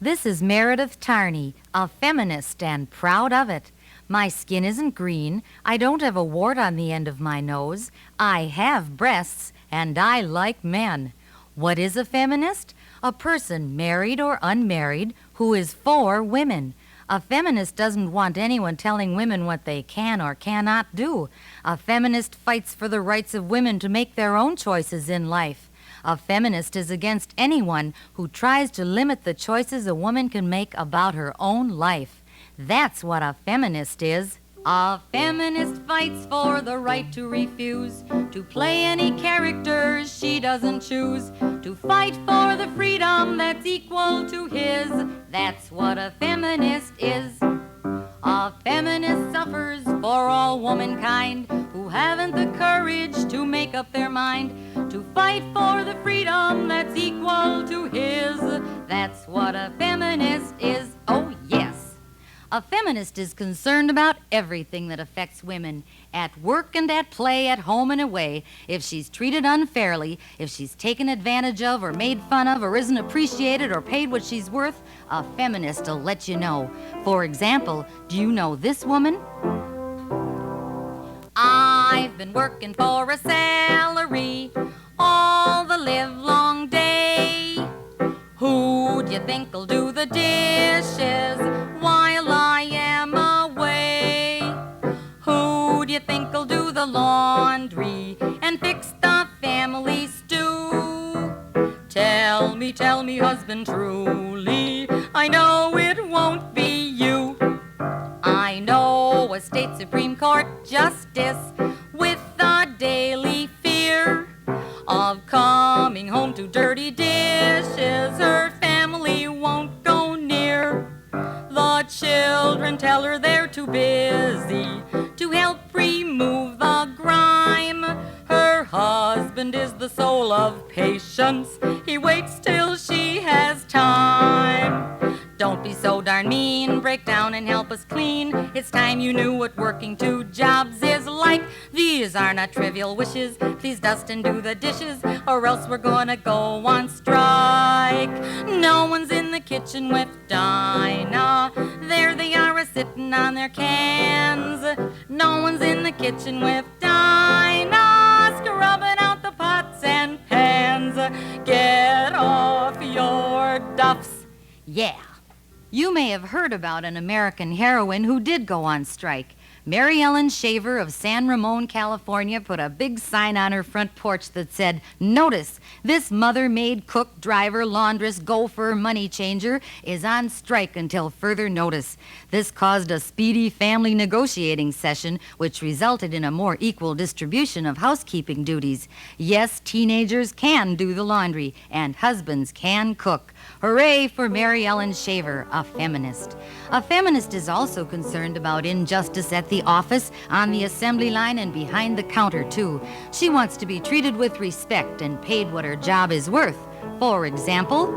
This is Meredith Tarney, a feminist and proud of it. My skin isn't green. I don't have a wart on the end of my nose. I have breasts, and I like men. What is a feminist? A person, married or unmarried, who is for women. A feminist doesn't want anyone telling women what they can or cannot do. A feminist fights for the rights of women to make their own choices in life. A feminist is against anyone who tries to limit the choices a woman can make about her own life. That's what a feminist is. A feminist fights for the right to refuse to play any characters she doesn't choose, to fight for the freedom that's equal to his. That's what a feminist is. A feminist suffers for all womankind who haven't the courage to make up their mind, to fight for the freedom that's equal to his. That's what a feminist is. Oh, yes. A feminist is concerned about everything that affects women, at work and at play, at home and away. If she's treated unfairly, if she's taken advantage of or made fun of or isn't appreciated or paid what she's worth, a feminist will let you know. For example, do you know this woman? I've been working for a salary all the livelong day. Who do you think'll do the dishes while I am away? Who do you think'll do the laundry and fix the family stew? Tell me, husband, truly, I know it won't be you. I know a state Supreme Court justice with a daily fear of coming home to dirty dishes her family won't go near. The children tell her they're too busy to help remove the grime. Her husband is the soul of patience. He waits till she has time. Don't be so darn mean, break down and help us clean. It's time you knew what working 2 jobs is like. These are not trivial wishes. Please dust and do the dishes, or else we're gonna go on strike. No one's in the kitchen with Dinah. There they are a-sitting on their cans. No one's in the kitchen with Dinah, scrubbing out the pots and pans. Get off your duffs. Yeah. You may have heard about an American heroine who did go on strike. Mary Ellen Shaver of San Ramon, California, put a big sign on her front porch that said, "Notice, this mother, maid, cook, driver, laundress, gopher, money changer is on strike until further notice." This caused a speedy family negotiating session, which resulted in a more equal distribution of housekeeping duties. Yes, teenagers can do the laundry, and husbands can cook. Hooray for Mary Ellen Shaver, a feminist. A feminist is also concerned about injustice at the office, on the assembly line, and behind the counter, too. She wants to be treated with respect and paid what her job is worth. For example,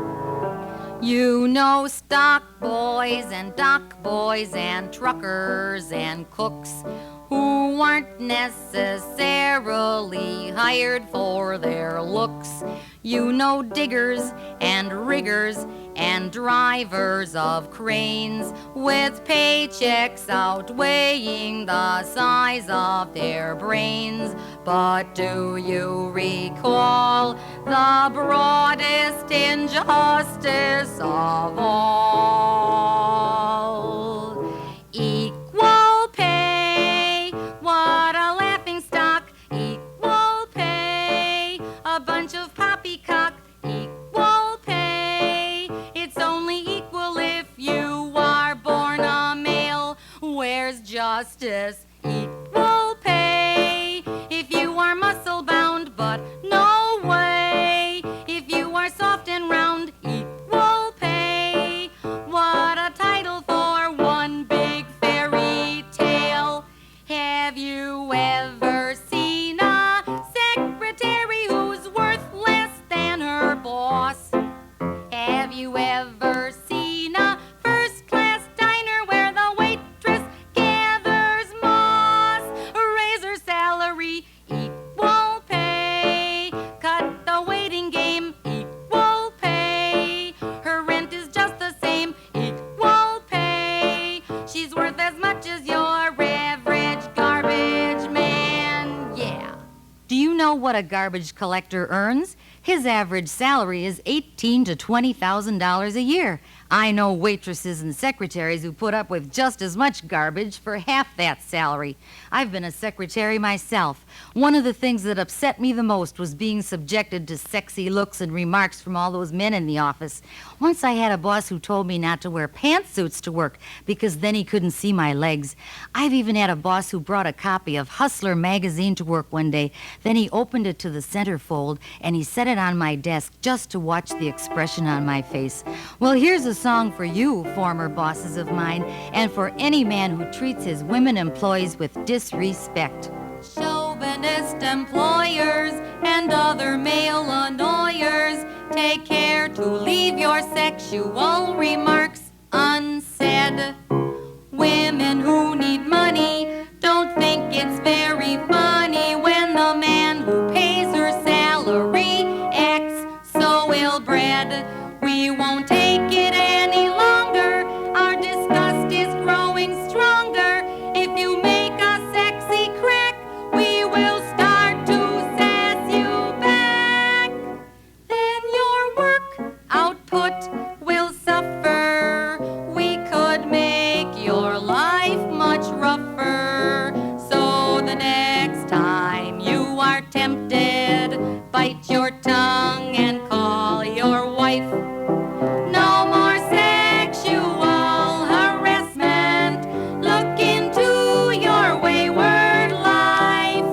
you know, stock boys and dock boys and truckers and cooks who aren't necessarily hired for their looks. You know, diggers and riggers and drivers of cranes with paychecks outweighing the size of their brains. But do you recall the broadest injustice of all? Equal pay, what a laughing stock. Equal pay, a bunch of poppycock. Equal pay, it's only equal if you are born a male. Where's justice? Equal pay, if you are muscle-bound, but no way. If you are soft and round, equal pay. What a title for one big fairy tale. Have you ever seen a secretary who's worth less than her boss? Have you ever seen a first-class diner where the waitress gathers moss? Raise her salary, equal pay. Cut the waiting game, equal pay. Her rent is just the same what a garbage collector earns? His average salary is $18,000 to $20,000 a year. I know waitresses and secretaries who put up with just as much garbage for half that salary. I've been a secretary myself. One of the things that upset me the most was being subjected to sexy looks and remarks from all those men in the office. Once I had a boss who told me not to wear pantsuits to work because then he couldn't see my legs. I've even had a boss who brought a copy of Hustler magazine to work one day. Then he opened it to the centerfold and he set it on my desk just to watch the expression on my face. Well, here's a song for you, former bosses of mine, and for any man who treats his women employees with disrespect. Chauvinist employers and other male annoyers, take care to leave your sexual remarks unsaid. Women who need money don't think it's very funny when the man who pays her salary acts so ill-bred. We won't take it any longer. Our disgust is growing stronger. If you make a sexy crack, we will start to sass you back. Then your work output will suffer. We could make your life much rougher. So the next time you are tempted, bite your tongue and call your wife. No more sexual harassment. Look into your wayward life.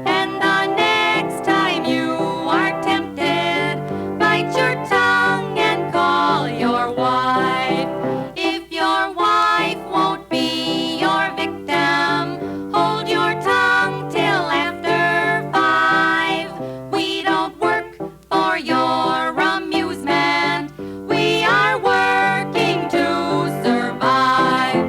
And the next time you are tempted, bite your tongue and call your wife. If your wife won't be your victim, hold your tongue till after 5. We don't work for your amusement. We are working to survive.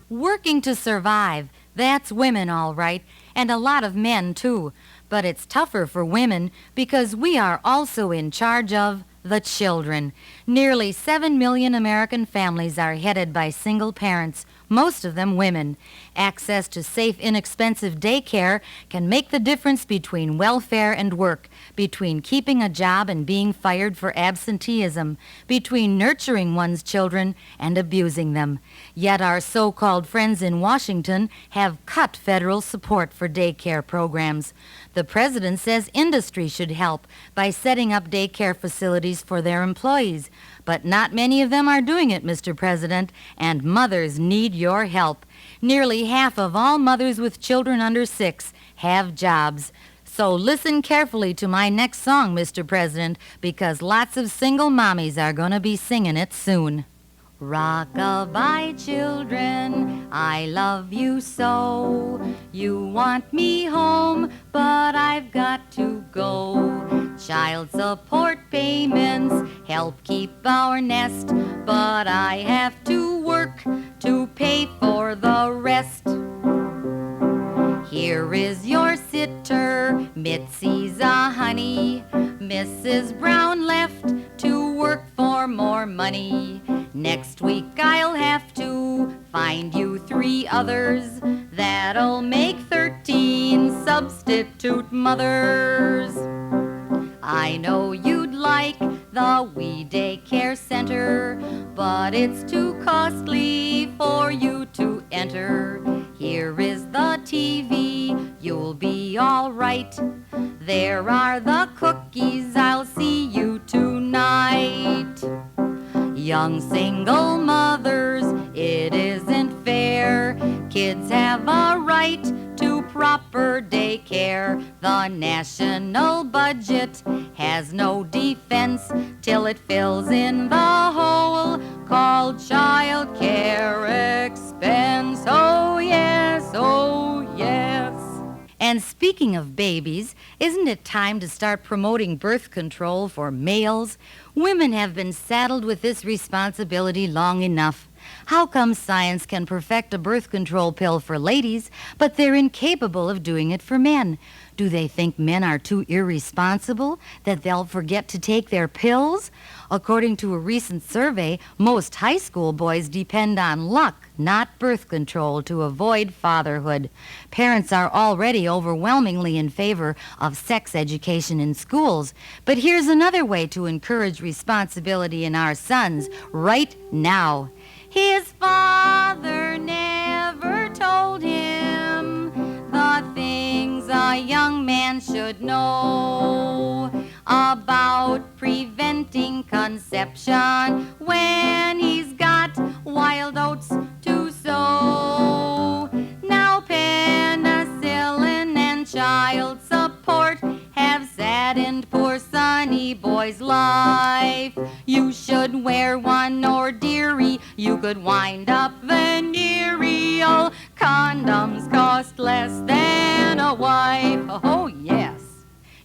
Working to survive. That's women, all right, and a lot of men, too. But it's tougher for women because we are also in charge of the children. Nearly 7 million American families are headed by single parents, most of them women. Access to safe, inexpensive daycare can make the difference between welfare and work, between keeping a job and being fired for absenteeism, between nurturing one's children and abusing them. Yet our so-called friends in Washington have cut federal support for daycare programs. The president says industry should help by setting up daycare facilities for their employees. But not many of them are doing it, Mr. President, and mothers need your help. Nearly half of all mothers with children under 6 have jobs. So listen carefully to my next song, Mr. President, because lots of single mommies are going to be singing it soon. Rockabye children, I love you so. You want me home, but I've got to go. Child support payments help keep our nest, but I have to work to pay for the rest. Here is your sitter, Mitzi's a honey. Mrs. Brown left to work for more money. Next week I'll have to find you 3 others. That'll make 13 substitute mothers. I know you'd like the wee daycare center, but it's too costly for you to enter. Here is the TV, you'll be all right. There are the cookies, I'll see you tonight. Young single mothers, it isn't fair. Kids have a right to proper daycare. The national budget has no defense till it fills in the hole called child care expense. Oh yes, oh yes. And speaking of babies, isn't it time to start promoting birth control for males? Women have been saddled with this responsibility long enough. How come science can perfect a birth control pill for ladies, but they're incapable of doing it for men? Do they think men are too irresponsible that they'll forget to take their pills? According to a recent survey, most high school boys depend on luck, not birth control, to avoid fatherhood. Parents are already overwhelmingly in favor of sex education in schools. But here's another way to encourage responsibility in our sons right now. His father never told him the things a young man should know about preventing conception when he's got wild oats to sow. Now penicillin and child support have saddened poor Sonny Boy's life. You should wear one, or dearie, you could wind up venereal. Condoms cost less than a wife. Oh, yes.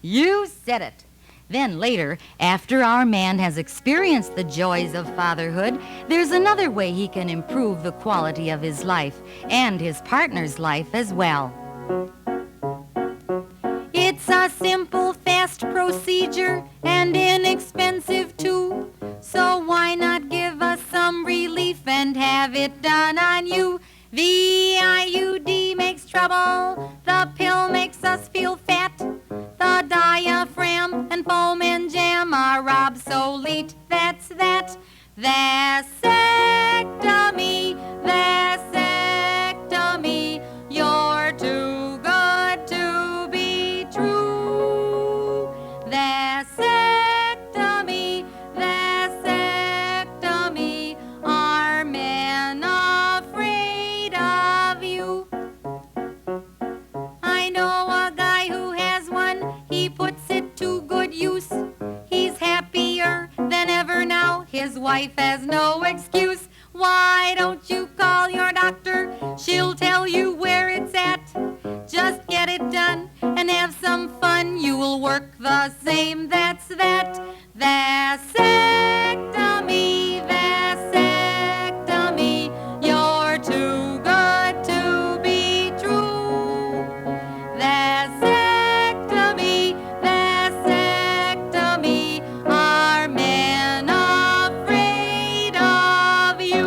You said it. Then later, after our man has experienced the joys of fatherhood, there's another way he can improve the quality of his life and his partner's life as well. It's a simple, fast procedure and inexpensive too. So why not give us some relief and have it done on you? The IUD makes trouble, the pill makes us feel fat. The diaphragm and foam and jam are obsolete. That's that. Vasectomy, vasectomy. You're too good to be true. Vasectomy, vasectomy. Are men afraid of you? I know a guy who has one. He puts it to good use. He's happier than ever now. His wife has no excuse. Why don't you call your doctor? She'll tell you where it's at. Just get it done and have some fun. You'll work the same. That's that. Vasectomy, vasectomy. You're too good to be true. Vasectomy, vasectomy. Are men afraid of you?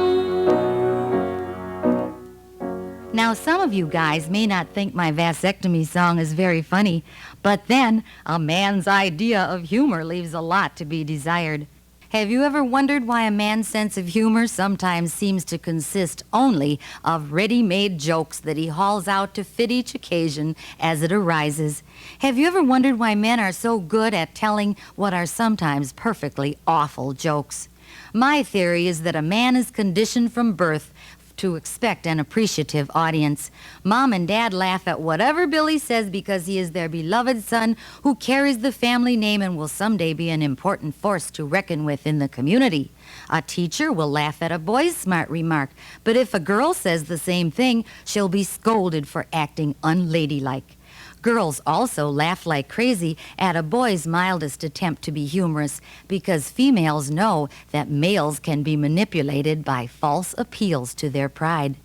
Now, some of you guys may not think my vasectomy song is very funny, but then a man's idea of humor leaves a lot to be desired. Have you ever wondered why a man's sense of humor sometimes seems to consist only of ready-made jokes that he hauls out to fit each occasion as it arises? Have you ever wondered why men are so good at telling what are sometimes perfectly awful jokes? My theory is that a man is conditioned from birth to expect an appreciative audience. Mom and Dad laugh at whatever Billy says because he is their beloved son who carries the family name and will someday be an important force to reckon with in the community. A teacher will laugh at a boy's smart remark, but if a girl says the same thing, she'll be scolded for acting unladylike. Girls also laugh like crazy at a boy's mildest attempt to be humorous because females know that males can be manipulated by false appeals to their pride.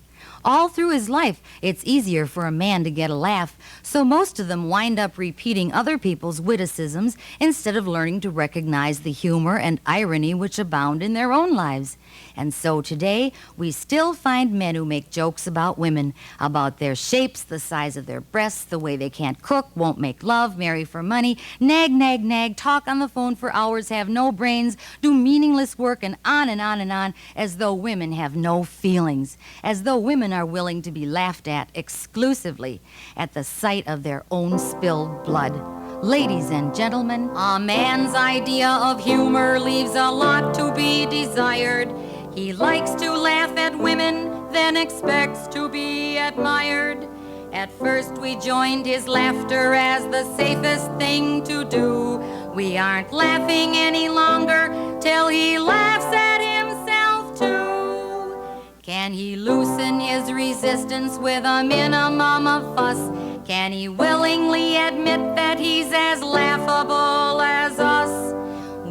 All through his life, it's easier for a man to get a laugh, so most of them wind up repeating other people's witticisms instead of learning to recognize the humor and irony which abound in their own lives. And so today, we still find men who make jokes about women, about their shapes, the size of their breasts, the way they can't cook, won't make love, marry for money, nag, nag, nag, talk on the phone for hours, have no brains, do meaningless work, and on and on and on, as though women have no feelings, as though women are willing to be laughed at exclusively at the sight of their own spilled blood. Ladies and gentlemen, a man's idea of humor leaves a lot to be desired. He likes to laugh at women, then expects to be admired. At first we joined his laughter as the safest thing to do. We aren't laughing any longer till he laughs at himself too. Can he loosen his resistance with a minimum of fuss? Can he willingly admit that he's as laughable as us?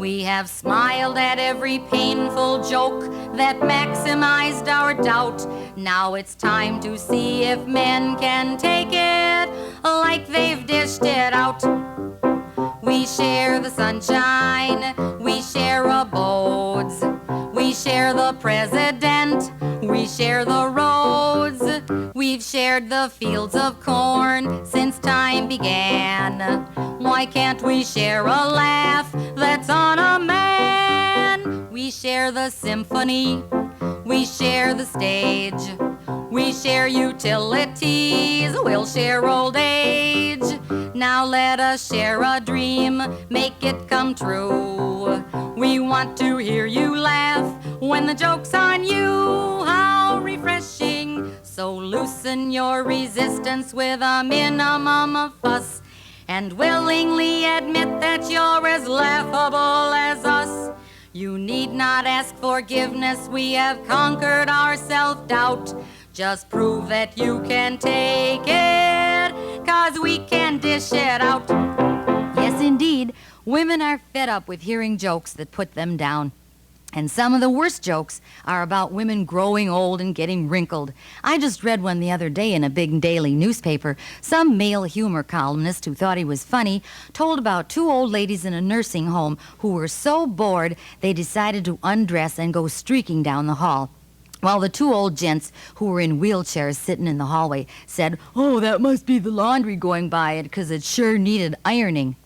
We have smiled at every painful joke that maximized our doubt. Now it's time to see if men can take it like they've dished it out. We share the sunshine, we share abodes, we share the president, we share the roads. We've shared the fields of corn since time began. Why can't we share a laugh that's on a man? We share the symphony, we share the stage, we share utilities, we'll share old age. Now let us share a dream, make it come true. We want to hear you laugh when the joke's on you. How refreshing. So loosen your resistance with a minimum of fuss, and willingly admit that you're as laughable as us. You need not ask forgiveness, we have conquered our self-doubt. Just prove that you can take it, 'cause we can dish it out. Yes, indeed, women are fed up with hearing jokes that put them down. And some of the worst jokes are about women growing old and getting wrinkled. I just read one the other day in a big daily newspaper. Some male humor columnist who thought he was funny told about two old ladies in a nursing home who were so bored they decided to undress and go streaking down the hall. While the two old gents who were in wheelchairs sitting in the hallway said, "Oh, that must be the laundry going by it, 'cause it sure needed ironing."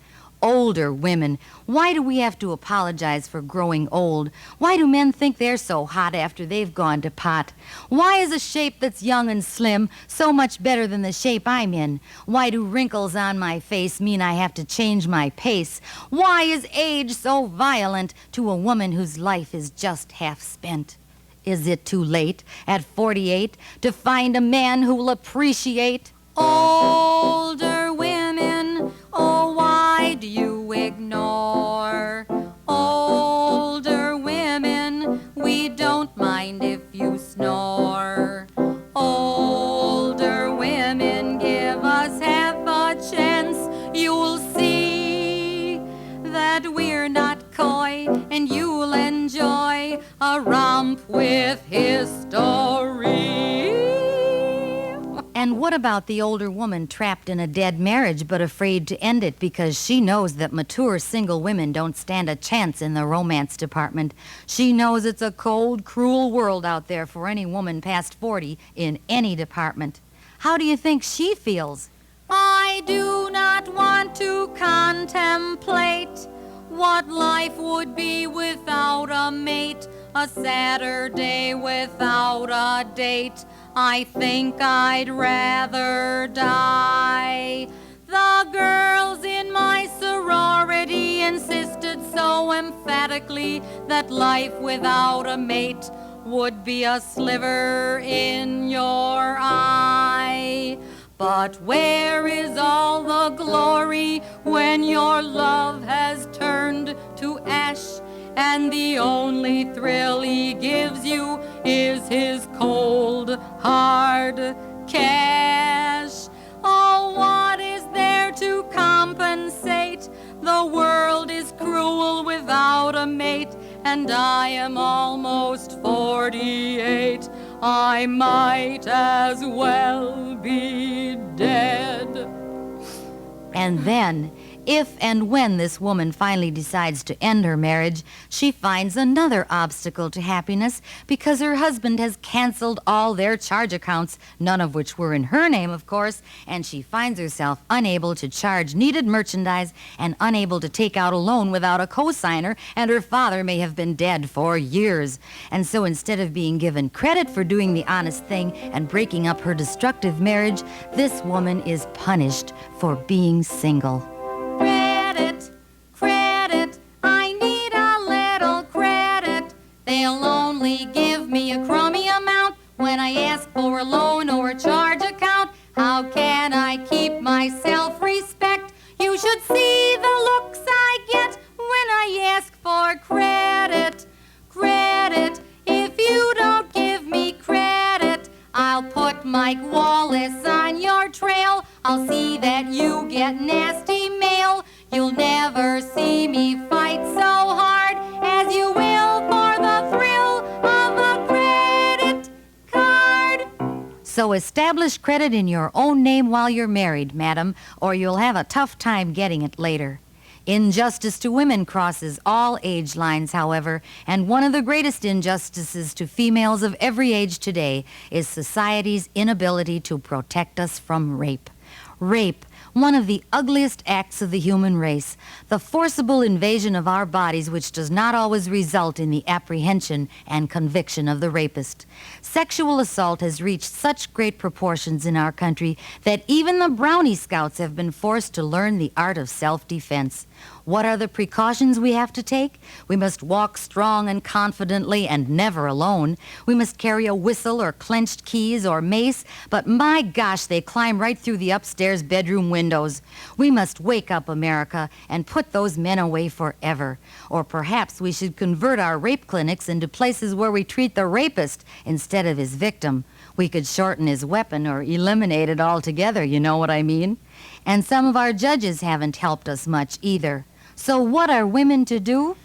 Older women, why do we have to apologize for growing old? Why do men think they're so hot after they've gone to pot? Why is a shape that's young and slim so much better than the shape I'm in? Why do wrinkles on my face mean I have to change my pace? Why is age so violent to a woman whose life is just half spent? Is it too late at 48 to find a man who'll appreciate older women? Oh, why do you ignore older women? We don't mind if you snore. Older women, give us half a chance. You'll see that we're not coy, and you'll enjoy a romp with history. And what about the older woman trapped in a dead marriage but afraid to end it because she knows that mature single women don't stand a chance in the romance department? She knows it's a cold, cruel world out there for any woman past 40 in any department. How do you think she feels? I do not want to contemplate what life would be without a mate, a Saturday without a date. I think I'd rather die. The girls in my sorority insisted so emphatically that life without a mate would be a sliver in your eye. But where is all the glory when your love has turned to ash, and the only thrill he gives you is his cold, hard cash? Oh, what is there to compensate? The world is cruel without a mate, and I am almost 48. I might as well be dead. And then, if and when this woman finally decides to end her marriage, she finds another obstacle to happiness because her husband has canceled all their charge accounts, none of which were in her name, of course, and she finds herself unable to charge needed merchandise and unable to take out a loan without a co-signer, and her father may have been dead for years. And so instead of being given credit for doing the honest thing and breaking up her destructive marriage, this woman is punished for being single. Credit, credit, I need a little credit. They'll only give me a crummy amount when I ask for a loan or a charge account. How can I keep my self-respect? You should see the looks I get when I ask for credit. Credit, if you don't give me credit, I'll put Mike Wallace on your trail. I'll see that you get nasty mail. You'll never see me fight so hard. So establish credit in your own name while you're married, madam, or you'll have a tough time getting it later. Injustice to women crosses all age lines, however, and one of the greatest injustices to females of every age today is society's inability to protect us from rape. Rape, one of the ugliest acts of the human race, the forcible invasion of our bodies which does not always result in the apprehension and conviction of the rapist. Sexual assault has reached such great proportions in our country that even the Brownie Scouts have been forced to learn the art of self-defense. What are the precautions we have to take? We must walk strong and confidently and never alone. We must carry a whistle or clenched keys or mace, but my gosh, they climb right through the upstairs bedroom windows. We must wake up, America, and put those men away forever. Or perhaps we should convert our rape clinics into places where we treat the rapist instead of his victim. We could shorten his weapon or eliminate it altogether, you know what I mean? And some of our judges haven't helped us much either. So what are women to do?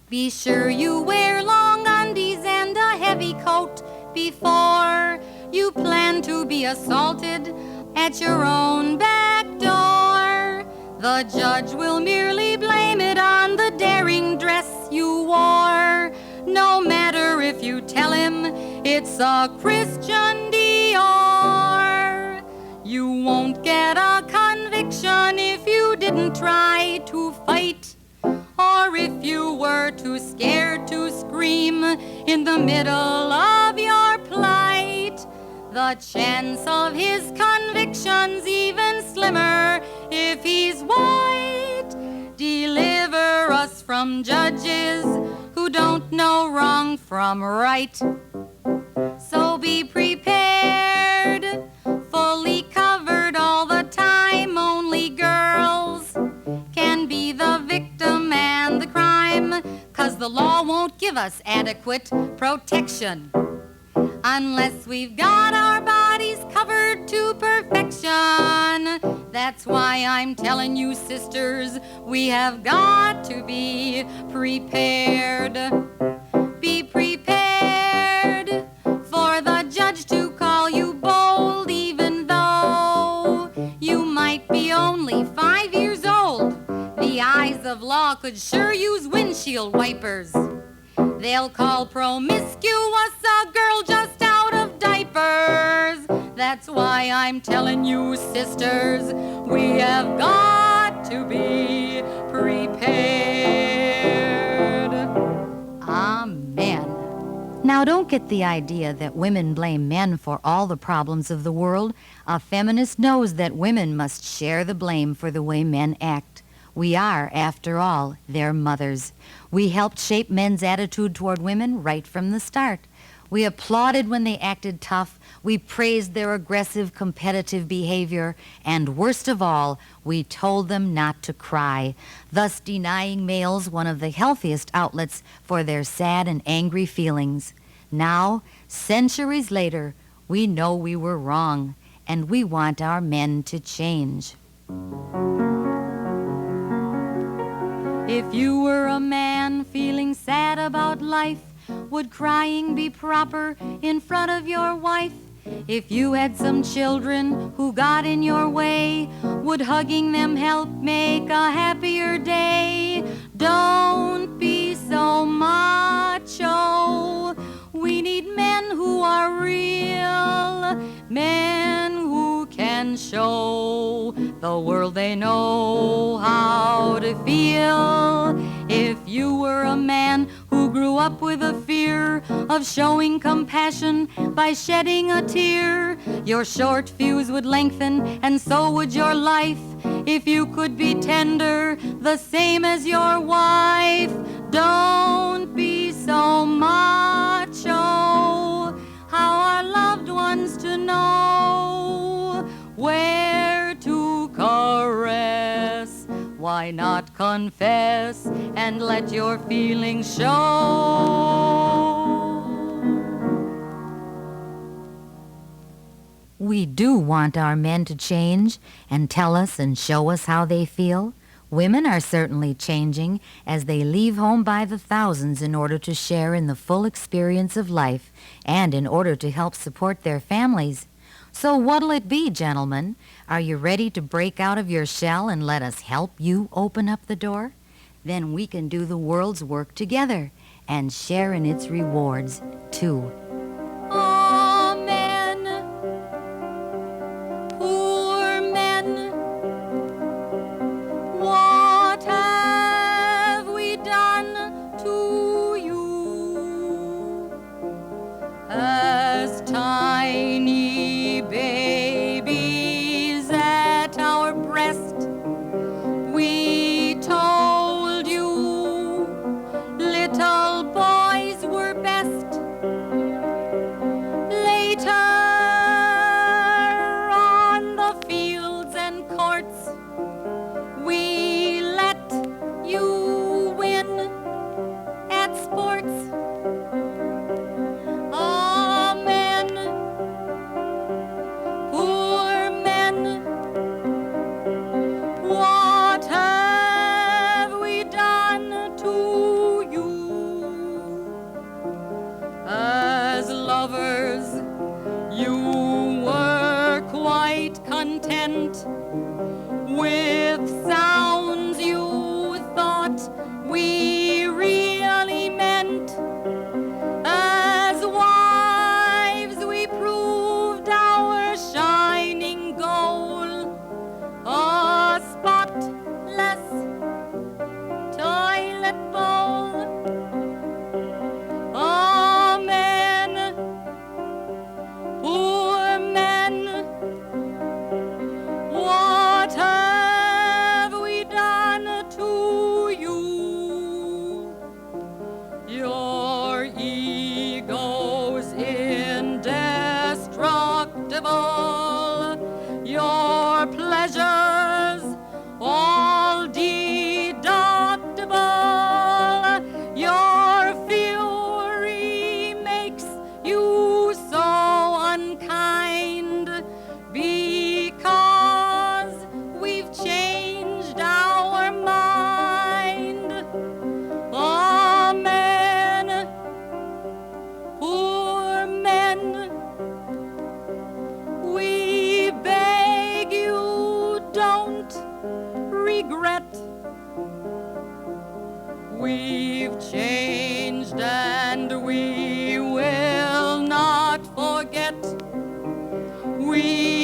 Be sure you wear long undies and a heavy coat before you plan to be assaulted at your own back door. The judge will merely blame it on the daring dress you wore, no matter if you tell him it's a Christian Dior. You won't get a conviction if you didn't try to fight, or if you were too scared to scream in the middle of your plight. The chance of his conviction's even slimmer if he's white. Deliver us from judges who don't know wrong from right. So be prepared, fully covered all the time. Only girls can be the victim and the crime, 'cause the law won't give us adequate protection unless we've got our bodies covered to perfection. That's why I'm telling you, sisters, we have got to be prepared. Be prepared for the judge to call you bold, even though you might be only 5 years old. The eyes of law could sure use windshield wipers. They'll call promiscuous a girl just out of diapers. That's why I'm telling you, sisters, we have got to be prepared. Amen. Now, don't get the idea that women blame men for all the problems of the world. A feminist knows that women must share the blame for the way men act. We are, after all, their mothers. We helped shape men's attitude toward women right from the start. We applauded when they acted tough. We praised their aggressive, competitive behavior. And worst of all, we told them not to cry, thus denying males one of the healthiest outlets for their sad and angry feelings. Now, centuries later, we know we were wrong, and we want our men to change. If you were a man feeling sad about life, would crying be proper in front of your wife? If you had some children who got in your way, would hugging them help make a happier day? Don't be so macho. We need men who are real, men who can show the world they know how to feel. If you were a man who grew up with a fear of showing compassion by shedding a tear, your short fuse would lengthen and so would your life if you could be tender the same as your wife. Don't be so macho. How are loved ones to know where to caress? Why not confess and let your feelings show? We do want our men to change and tell us and show us how they feel. Women are certainly changing as they leave home by the thousands in order to share in the full experience of life and in order to help support their families. So what'll it be, gentlemen? Are you ready to break out of your shell and let us help you open up the door? Then we can do the world's work together and share in its rewards, too. Amen. Poor men, what have we done to you? As tiny babies at our breast, we told you little boys were best. Later on the fields and courts, we let you win at sports. Amen. Poor men, what have we done to you? As lovers, you were quite content with sounds you thought we really meant. As wives, we proved our shining goal, a spotless toilet bowl. Amen. Poor men, what have we done to you? Your ego's indestructible, your pleasures all deductible, your fury makes you so unkind because we've changed our mind. Amen. Poor men, we beg you don't regret. We've changed and we will not forget. We